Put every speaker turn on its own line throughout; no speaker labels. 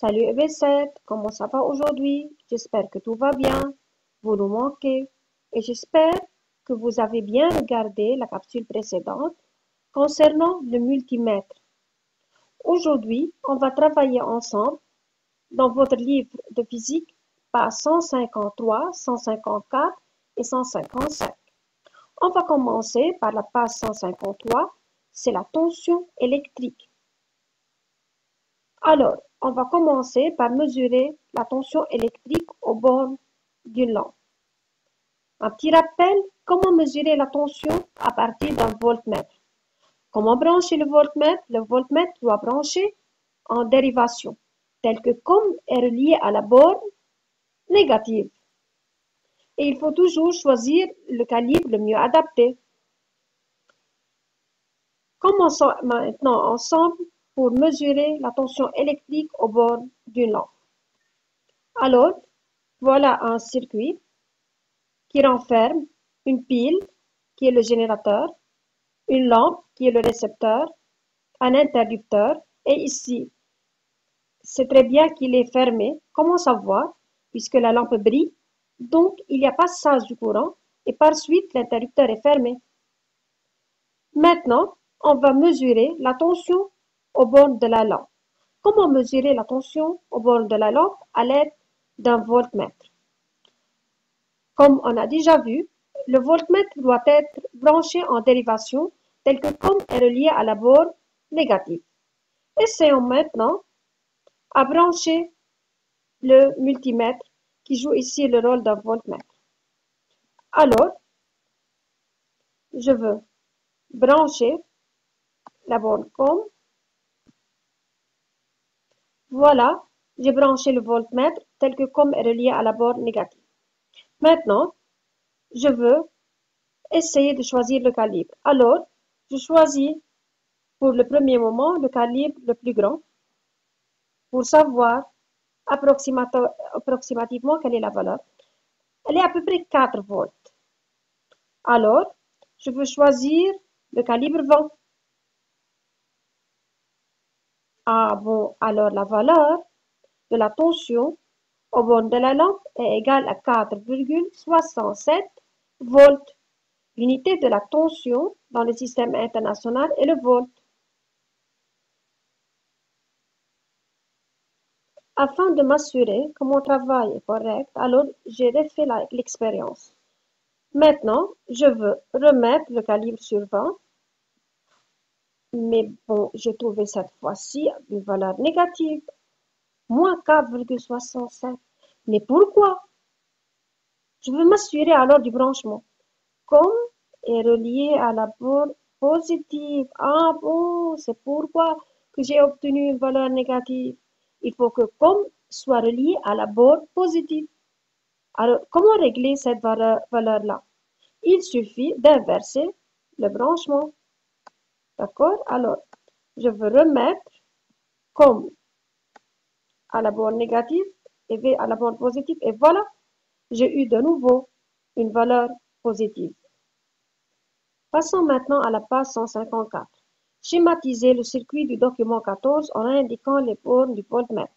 Salut EB7, comment ça va aujourd'hui? J'espère que tout va bien. Vous nous manquez. Et j'espère que vous avez bien regardé la capsule précédente concernant le multimètre. Aujourd'hui, on va travailler ensemble dans votre livre de physique, pages 153, 154 et 155. On va commencer par la page 153, c'est la tension électrique. Alors, on va commencer par mesurer la tension électrique aux bornes d'une lampe. Un petit rappel, comment mesurer la tension à partir d'un voltmètre. Comment brancher le voltmètre? Le voltmètre doit brancher en dérivation, tel que comme est relié à la borne négative. Et il faut toujours choisir le calibre le mieux adapté. Commençons maintenant ensemble pour mesurer la tension électrique aux bornes d'une lampe. Alors, voilà un circuit qui renferme une pile qui est le générateur, une lampe qui est le récepteur, un interrupteur et ici, c'est très bien qu'il est fermé. Comment savoir? Puisque la lampe brille, donc il y a passage du courant et par suite l'interrupteur est fermé. Maintenant, on va mesurer la tension au bornes de la lampe. Comment mesurer la tension au bornes de la lampe à l'aide d'un voltmètre? Comme on a déjà vu, le voltmètre doit être branché en dérivation telle que comme est relié à la borne négative. Essayons maintenant à brancher le multimètre qui joue ici le rôle d'un voltmètre. Alors, je veux brancher la borne comme. Voilà, j'ai branché le voltmètre tel que comme est relié à la borne négative. Maintenant, je veux essayer de choisir le calibre. Alors, je choisis pour le premier moment le calibre le plus grand pour savoir approximativement quelle est la valeur. Elle est à peu près 4 volts. Alors, je veux choisir le calibre 20. Ah bon, alors la valeur de la tension au bornes de la lampe est égale à 4,67 volts. L'unité de la tension dans le système international est le volt. Afin de m'assurer que mon travail est correct, alors j'ai refait l'expérience. Maintenant, je veux remettre le calibre sur 20. Mais bon, j'ai trouvé cette fois-ci une valeur négative. Moins 4,67. Mais pourquoi? Je veux m'assurer alors du branchement. Comme est relié à la borne positive. Ah bon, c'est pourquoi que j'ai obtenu une valeur négative. Il faut que comme soit relié à la borne positive. Alors, comment régler cette valeur-là? Il suffit d'inverser le branchement. D'accord? Alors, je veux remettre comme à la borne négative et V à la borne positive. Et voilà, j'ai eu de nouveau une valeur positive. Passons maintenant à la page 154. Schématiser le circuit du document 14 en indiquant les bornes du voltmètre.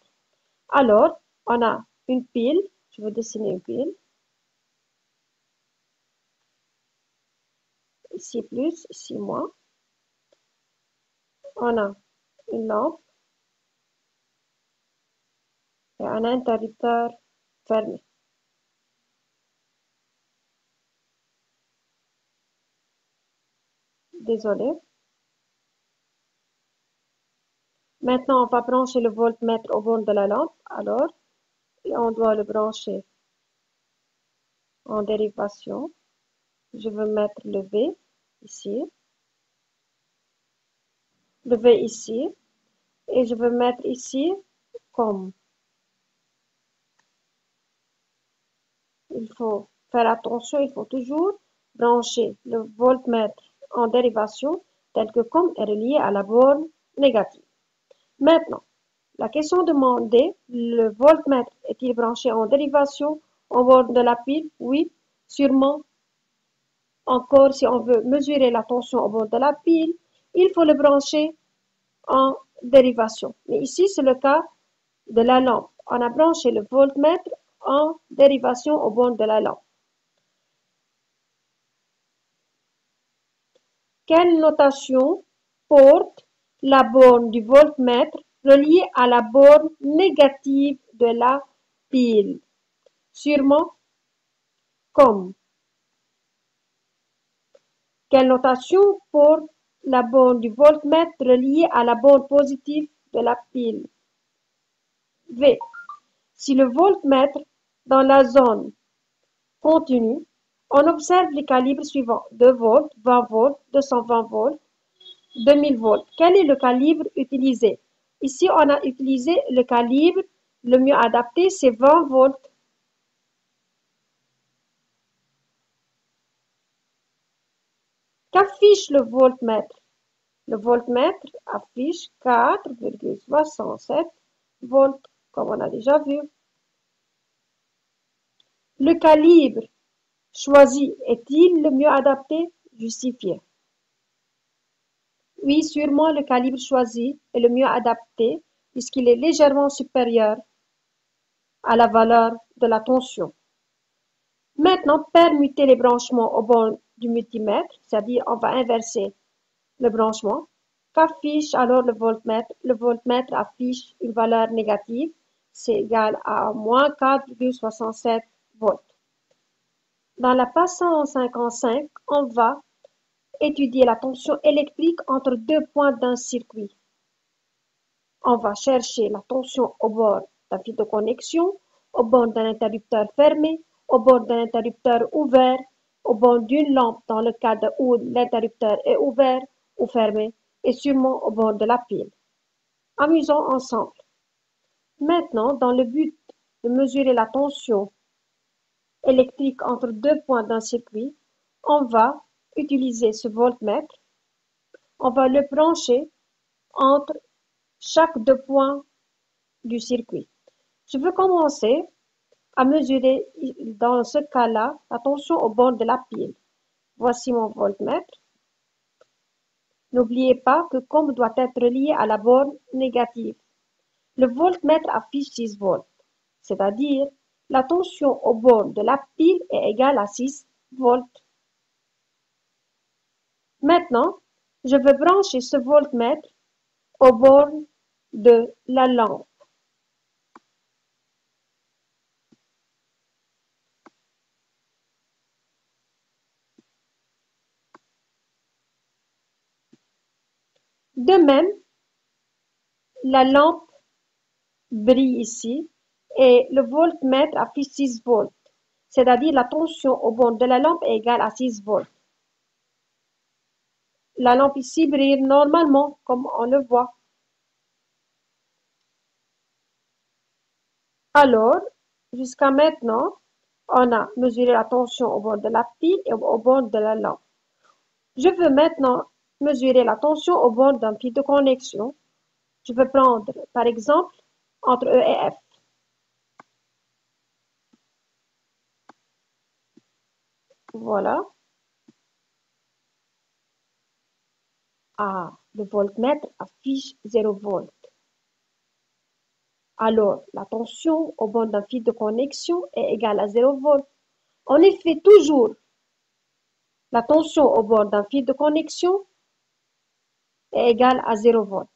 Alors, on a une pile. Je vais dessiner une pile. Ici plus, ici moins. On a une lampe et un interrupteur fermé. Désolé. Maintenant, on va brancher le voltmètre au borne de la lampe. Alors, on doit le brancher en dérivation. Je veux mettre le V ici. Le V ici. Et je veux mettre ici comme. Il faut faire attention, il faut toujours brancher le voltmètre en dérivation tel que comme est relié à la borne négative. Maintenant, la question demandée, le voltmètre est-il branché en dérivation en borne de la pile? Oui, sûrement. Encore, si on veut mesurer la tension au bord de la pile, il faut le brancher en dérivation. Mais ici, c'est le cas de la lampe. On a branché le voltmètre en dérivation aux bornes de la lampe. Quelle notation porte la borne du voltmètre reliée à la borne négative de la pile? Sûrement comme. Quelle notation porte la borne du voltmètre reliée à la borne positive de la pile? V. Si le voltmètre dans la zone continue, on observe les calibres suivants: 2 volts, 20 volts, 220 volts, 2000 volts. Quel est le calibre utilisé? Ici, on a utilisé le calibre le mieux adapté, c'est 20 volts. Qu'affiche le voltmètre? Le voltmètre affiche 4,67 volts, comme on a déjà vu. Le calibre choisi est-il le mieux adapté? Justifié. Oui, sûrement le calibre choisi est le mieux adapté puisqu'il est légèrement supérieur à la valeur de la tension. Maintenant, permuter les branchements aux bornes du multimètre, c'est-à-dire on va inverser le branchement. Qu'affiche alors le voltmètre? Le voltmètre affiche une valeur négative, c'est égal à moins 4,67 volts. Dans la page 155, on va étudier la tension électrique entre deux points d'un circuit. On va chercher la tension au bord d'un fil de connexion, au bord d'un interrupteur fermé, au bord d'un interrupteur ouvert, au bord d'une lampe dans le cas où l'interrupteur est ouvert ou fermé, et sûrement au bord de la pile. Amusons ensemble. Maintenant, dans le but de mesurer la tension électrique entre deux points d'un circuit, on va utiliser ce voltmètre. On va le brancher entre chaque deux points du circuit. Je veux commencer à mesurer, dans ce cas-là, la tension au bord de la pile. Voici mon voltmètre. N'oubliez pas que comme doit être relié à la borne négative. Le voltmètre affiche 6 volts, c'est-à-dire la tension au bord de la pile est égale à 6 volts. Maintenant, je vais brancher ce voltmètre aux bornes de la lampe. De même, la lampe brille ici et le voltmètre affiche 6 volts, c'est-à-dire la tension au bord de la lampe est égale à 6 volts. La lampe ici brille normalement, comme on le voit. Alors, jusqu'à maintenant, on a mesuré la tension au bord de la pile et au bord de la lampe. Je veux maintenant mesurer la tension au bord d'un fil de connexion. Je vais prendre, par exemple, entre E et F. Voilà. Ah, le voltmètre affiche 0 volt. Alors, la tension au bord d'un fil de connexion est égale à 0 volt. En effet, toujours, la tension au bord d'un fil de connexion est égale à 0 volt.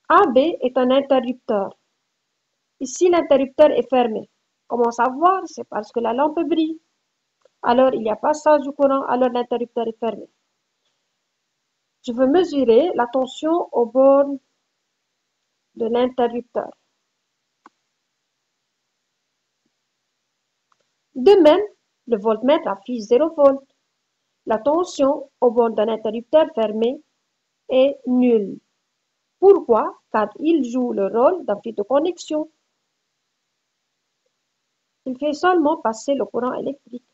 AB est un interrupteur. Ici, l'interrupteur est fermé. Comment savoir? C'est parce que la lampe brille. Alors, il y a passage du courant, alors l'interrupteur est fermé. Je veux mesurer la tension au bord de l'interrupteur. De même, le voltmètre affiche 0 volt. La tension au bord d'un interrupteur fermé est nulle. Pourquoi? Car il joue le rôle d'un fil de connexion. Il fait seulement passer le courant électrique.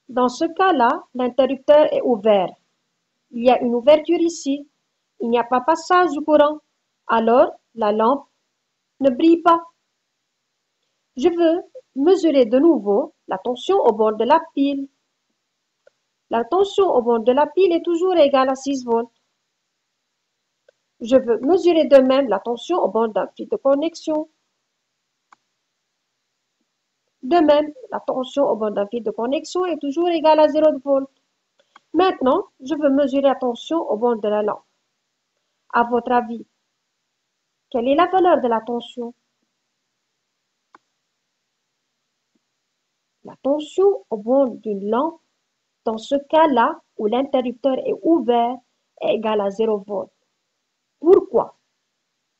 Dans ce cas-là, l'interrupteur est ouvert. Il y a une ouverture ici. Il n'y a pas passage du courant. Alors, la lampe ne brille pas. Je veux mesurer de nouveau la tension au bord de la pile. La tension aux bornes de la pile est toujours égale à 6 volts. Je veux mesurer de même la tension aux bornes d'un fil de connexion. De même, la tension aux bornes d'un fil de connexion est toujours égale à 0 volts. Maintenant, je veux mesurer la tension aux bornes de la lampe. À votre avis, quelle est la valeur de la tension? La tension aux bornes d'une lampe, dans ce cas-là où l'interrupteur est ouvert, est égale à 0 volts. Pourquoi?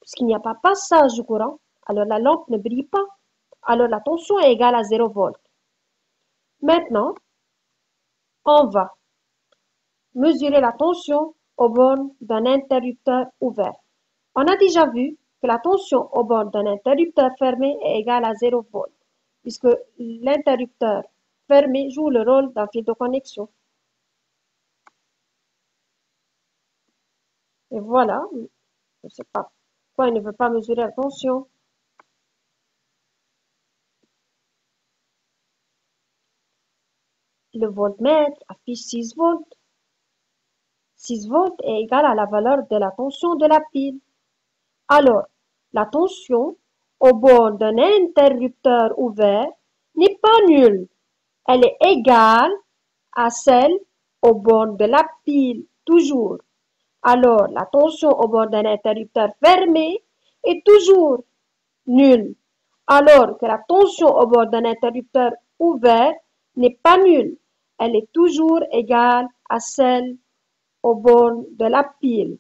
Puisqu'il n'y a pas passage de courant, alors la lampe ne brille pas. Alors la tension est égale à 0 volts. Maintenant, on va mesurer la tension aux bornes d'un interrupteur ouvert. On a déjà vu que la tension aux bornes d'un interrupteur fermé est égale à 0 volts, puisque l'interrupteur fermé joue le rôle d'un fil de connexion. Et voilà, je ne sais pas pourquoi il ne veut pas mesurer la tension. Le voltmètre affiche 6 volts. 6 volts est égal à la valeur de la tension de la pile. Alors, la tension au bord d'un interrupteur ouvert n'est pas nulle. Elle est égale à celle au bord de la pile, toujours. Alors, la tension au bord d'un interrupteur fermé est toujours nulle. Alors que la tension au bord d'un interrupteur ouvert n'est pas nulle. Elle est toujours égale à celle au bord de la pile.